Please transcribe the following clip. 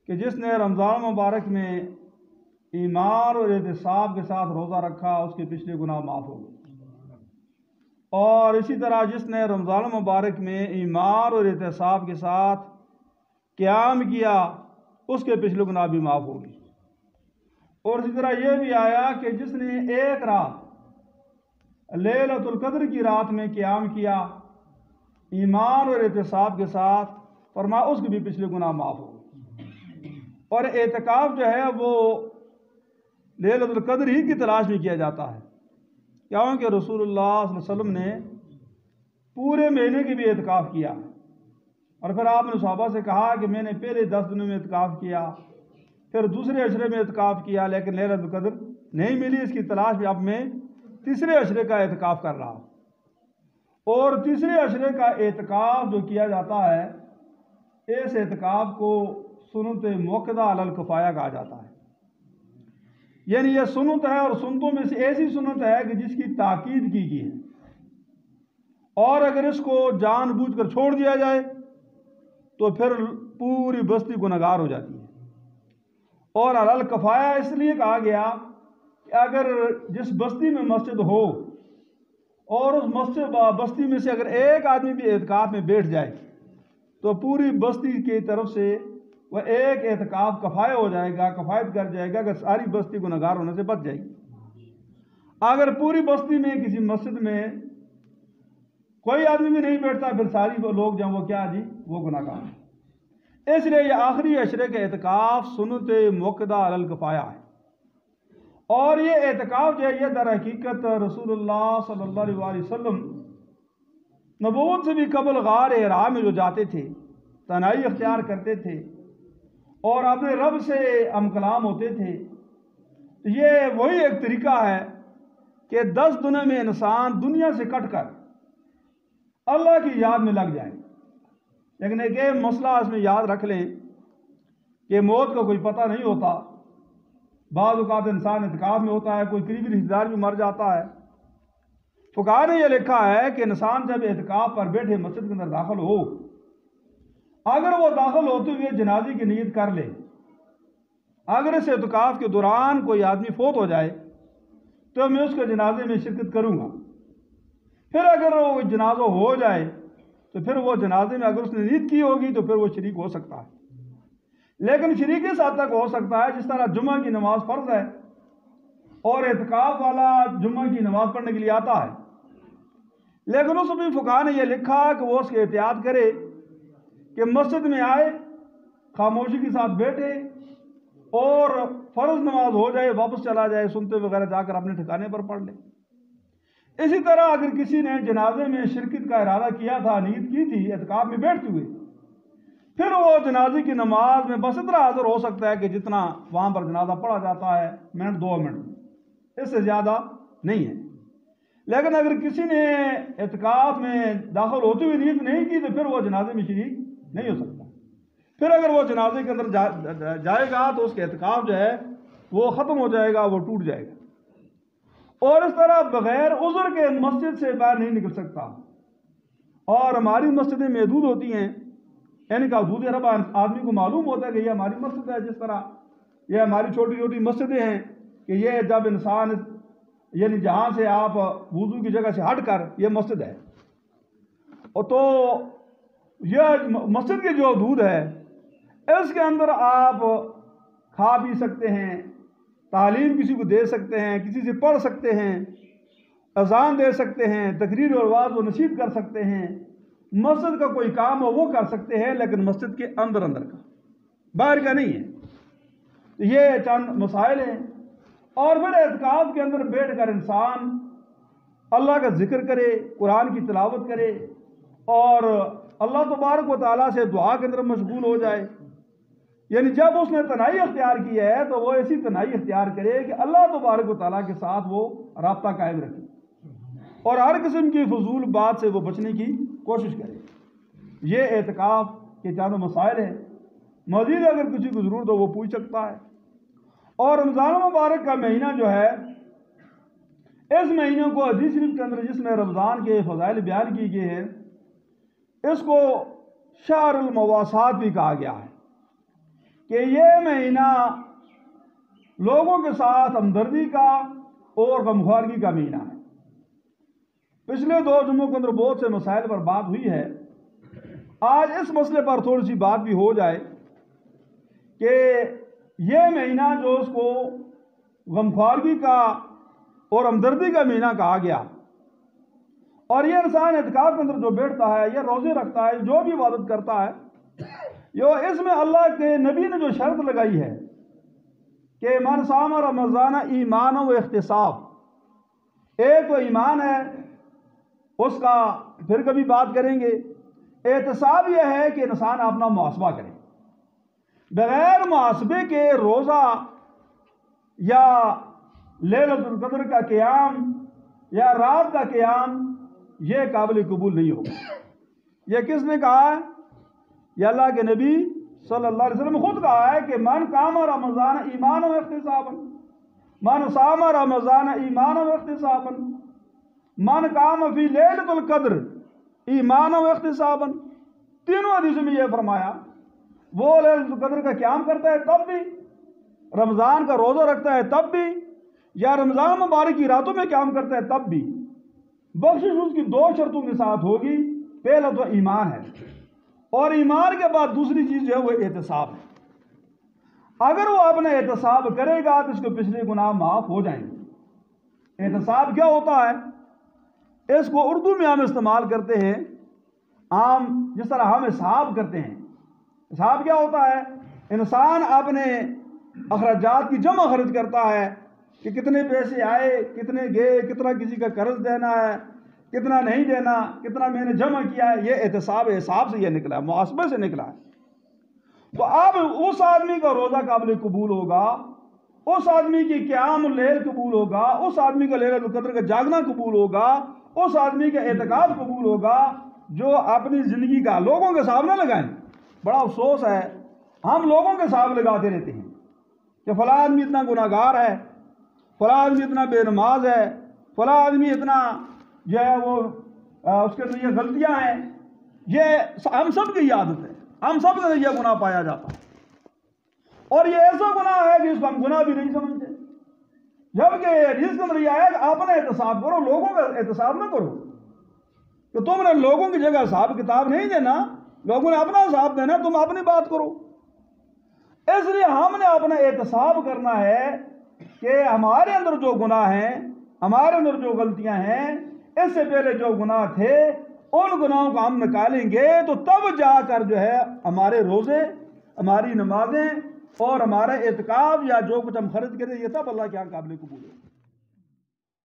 کہ جس نے رمضان مبارک میں ایمان اور احتساب کے ساتھ روزہ رکھا اس کے پچھلے گناہ معاف ہو گئے، اور اسی طرح جس نے رمضان مبارک میں ایمان اور احتساب کے ساتھ قیام کیا اس کے پچھلے گناہ بھی معاف ہو گئے۔ اور اسی طرح یہ بھی آیا کہ جس نے ایک رات لیلۃ القدر کی رات میں قیام کیا ایمان اور احتساب کے ساتھ، فرمایا اس کے بھی پچھلے گناہ معاف ہو گئے۔ اور اعتکاف جو ہے وہ لیلۃ القدر ہی کی تلاش میں کیا جاتا ہے، کیونکہ رسول اللہ صلی اللہ علیہ وسلم نے پورے مہینے کی بھی اعتکاف کیا، اور پھر آپ نے صحابہ سے کہا کہ میں نے پہلے 10 دنوں میں اعتکاف کیا، پھر دوسرے عشرے میں اعتکاف کیا، لیکن لیلۃ القدر نہیں ملی، اس کی تلاش میں اب میں تیسرے عشرے کا اعتکاف کر رہا ہوں۔ اور تیسرے عشرے کا اعتکاف جو کیا جاتا ہے، اس اعتکاف کو سنت موقدہ علی الکفایہ کہا جاتا ہے، یعنی یہ سنت ہے، اور سنتوں میں سے ایسی سنت ہے کہ جس کی تاکید کی گئی ہے، اور اگر اس کو جان بوجھ کر چھوڑ دیا جائے تو پھر پوری بستی گنہگار ہو جاتی ہے۔ اور علی الکفایہ اس لیے کہا گیا کہ اگر جس بستی میں مسجد ہو اور اس بستی میں سے اگر ایک آدمی بھی اعتکاف میں بیٹھ جائے تو پوری بستی کی طرف سے وہ ایک اعتکاف کفایہ ہو جائے گا، کفایت کر جائے گا کہ ساری بستی گنہگار ہونے سے بچ جائے گی۔ اگر پوری بستی میں کسی مسجد میں کوئی آدمی بھی نہیں بیٹھتا پھر ساری لوگ جو وہ کیا وہ گنہگار ہیں۔ اس لیے یہ آخری عشرے کے اعتکاف سنت موقدہ علی الکفایہ ہے، اور یہ اعتکاف جو ہے یہ در حقیقت رسول اللہ صلی اللہ علیہ وسلم نبوت سے بھی قبل غار حرا میں جو جاتے تھے، تنہائی اختیار کرتے تھے اور اپنے رب سے ہم کلام ہوتے تھے، یہ وہی ایک طریقہ ہے کہ 10 دنوں میں انسان دنیا سے کٹ کر اللہ کی یاد میں لگ جائے۔ لیکن ایک مسئلہ اس میں یاد رکھ لیں کہ موت کا کوئی پتہ نہیں ہوتا، بعض اوقات انسان اعتکاف میں ہوتا ہے، کوئی قریبی رشتہ دار بھی مر جاتا ہے۔ فقہاء نے یہ لکھا ہے کہ انسان جب اعتکاف پر بیٹھے مسجد کے اندر داخل ہو، اگر وہ داخل ہوتے ہوئے جنازے کی نیت کر لے، اگر اس اعتکاف کے دوران کوئی آدمی فوت ہو جائے تو میں اس کے جنازے میں شرکت کروں گا، پھر اگر وہ جنازہ ہو جائے تو پھر وہ جنازے میں اگر اس نے نیت کی ہوگی تو پھر وہ شریک ہو سکتا ہے، لیکن شریک اس حد تک ہو سکتا ہے جس طرح جمعہ کی نماز فرض ہے اور اعتکاف والا جمعہ کی نماز پڑھنے کے لیے آتا ہے، لیکن اس میں فقہاء نے یہ لکھا کہ وہ اس کے احتیاط کرے کہ مسجد میں آئے، خاموشی کے ساتھ بیٹھے اور فرض نماز ہو جائے واپس چلا جائے، سنتے وغیرہ جا کر اپنے ٹھکانے پر پڑھ لے۔ اسی طرح اگر کسی نے جنازے میں شرکت کا ارادہ کیا تھا، نیت کی تھی اعتکاف میں بیٹھتے ہوئے، پھر وہ جنازے کی نماز میں بس اتنا حاضر ہو سکتا ہے کہ جتنا وہاں پر جنازہ پڑھا جاتا ہے، منٹ 2 منٹ، اس سے زیادہ نہیں ہے۔ لیکن اگر کسی نے اعتکاف میں داخل ہوتے ہوئے نیت نہیں کی تو پھر وہ جنازے میں شریک نہیں ہو سکتا، پھر اگر وہ جنازے کے اندر جائے گا تو اس کے اعتکاف جو ہے وہ ختم ہو جائے گا، وہ ٹوٹ جائے گا۔ اور اس طرح بغیر عذر کے مسجد سے باہر نہیں نکل سکتا، اور ہماری مسجدیں محدود ہوتی ہیں، ان کا حدود رب آدمی کو معلوم ہوتا ہے کہ یہ ہماری مسجد ہے، جس طرح یہ ہماری چھوٹی چھوٹی مسجدیں ہیں کہ یہ جب انسان یعنی جہاں سے آپ وضو کی جگہ سے ہٹ کر یہ مسجد ہے، اور تو یہ مسجد کی جو حدود ہے اس کے اندر آپ کھا پی سکتے ہیں، تعلیم کسی کو دے سکتے ہیں، کسی سے پڑھ سکتے ہیں، اذان دے سکتے ہیں، تقریر اور وعظ و نشید کر سکتے ہیں، مسجد کا کوئی کام ہو وہ کر سکتے ہیں، لیکن مسجد کے اندر کا باہر کا نہیں ہے۔ یہ چند مسائل ہیں، اور پھر اعتکاف کے اندر بیٹھ کر انسان اللہ کا ذکر کرے، قرآن کی تلاوت کرے اور اللہ تبارک و تعالیٰ سے دعا کے اندر مشغول ہو جائے، یعنی جب اس نے تنہائی اختیار کی ہے تو وہ ایسی تنہائی اختیار کرے کہ اللہ تبارک و تعالیٰ کے ساتھ وہ رابطہ قائم رکھے اور ہر قسم کی فضول بات سے وہ بچنے کی کوشش کرے۔ یہ اعتکاف کے چند مسائل ہیں، مزید اگر کسی کو ضرورت ہو وہ پوچھ سکتا ہے۔ اور رمضان مبارک کا مہینہ جو ہے، اس مہینے کو حدیث شریف کے اندر جس میں رمضان کے فضائل بیان کی گئے ہیں، اس کو شہر المواسات بھی کہا گیا ہے، کہ یہ مہینہ لوگوں کے ساتھ ہمدردی کا اور غمخواری کا مہینہ ہے۔ پچھلے 2 جمعوں کے اندر بہت سے مسائل پر بات ہوئی ہے، آج اس مسئلے پر تھوڑی سی بات بھی ہو جائے کہ یہ مہینہ جو اس کو غمخواری کا اور ہمدردی کا مہینہ کہا گیا، اور یہ انسان اعتکاف کے اندر جو بیٹھتا ہے، یہ روزے رکھتا ہے، جو بھی عبادت کرتا ہے، یہ اس میں اللہ کے نبی نے جو شرط لگائی ہے کہ من صام رمضان ایمان و احتساب، ایک تو ایمان ہے، اس کا پھر کبھی بات کریں گے۔ احتساب یہ ہے کہ انسان اپنا محاسبہ کرے، بغیر محاسبے کے روزہ یا لیلۃ القدر کا قیام یا رات کا قیام یہ قابل قبول نہیں ہوگا۔ یہ کس نے کہا ہے؟ یہ اللہ کے نبی صلی اللہ علیہ وسلم خود کہا ہے کہ من قام رمضان ایمان و احتسابا، من صام رمضان ایمان و احتسابا، من قام فی لیلۃ القدر ایمان و احتسابا۔ تینوں حدیثوں میں یہ فرمایا، وہ لیلۃ القدر کا قیام کرتا ہے تب بھی، رمضان کا روزہ رکھتا ہے تب بھی، یا رمضان مبارک کی راتوں میں قیام کرتا ہے تب بھی، بخشش اس کی 2 شرطوں کے ساتھ ہوگی۔ پہلا تو ایمان ہے، اور ایمان کے بعد دوسری چیز جو ہے وہ احتساب ہے۔ اگر وہ اپنا احتساب کرے گا تو اس کو پچھلے گناہ معاف ہو جائیں گے۔ احتساب کیا ہوتا ہے؟ اس کو اردو میں ہم استعمال کرتے ہیں عام، جس طرح ہم حساب کرتے ہیں۔ حساب کیا ہوتا ہے؟ انسان اپنے اخراجات کی جمع خرچ کرتا ہے کہ کتنے پیسے آئے، کتنے گئے، کتنا کسی کا قرض دینا ہے، کتنا نہیں دینا، کتنا میں نے جمع کیا ہے۔ یہ احتساب حساب سے یہ نکلا ہے، محاسبے سے نکلا ہے۔ تو اب اس آدمی کا روزہ قابل قبول ہوگا، اس آدمی کی قیام اللیل قبول ہوگا، اس آدمی کا لیلۃ القدر کا جاگنا قبول ہوگا، اس آدمی کا اعتکاف قبول ہوگا جو اپنی زندگی کا لوگوں کے حساب نہ لگائیں۔ بڑا افسوس ہے، ہم لوگوں کے حساب لگاتے رہتے ہیں کہ فلاں آدمی اتنا گناہ گار ہے، فلاں آدمی اتنا بے نماز ہے، فلاں آدمی اتنا جو ہے وہ اس کے اندر یہ غلطیاں ہیں۔ یہ ہم سب کی عادت ہے، ہم سب کے یہ گناہ پایا جاتا ہے، اور یہ ایسا گناہ ہے کہ اس کو ہم گناہ بھی نہیں سمجھتے۔ جبکہ حدیث کے اندر یہ آیا کہ اپنا احتساب کرو، لوگوں کا احتساب نہ کرو، کہ تم نے لوگوں کی جگہ حساب کتاب نہیں دینا، لوگوں نے اپنا حساب دینا، تم اپنی بات کرو۔ اس لیے ہم نے اپنا احتساب کرنا ہے کہ ہمارے اندر جو گناہ ہیں، ہمارے اندر جو غلطیاں ہیں، اس سے پہلے جو گناہ تھے ان گناہوں کو ہم نکالیں گے تو تب جا کر جو ہے ہمارے روزے، ہماری نمازیں اور ہمارا اعتکاف یا جو کچھ ہم خرچ کریں، یہ سب اللہ کے یہاں قابل قبول ہے۔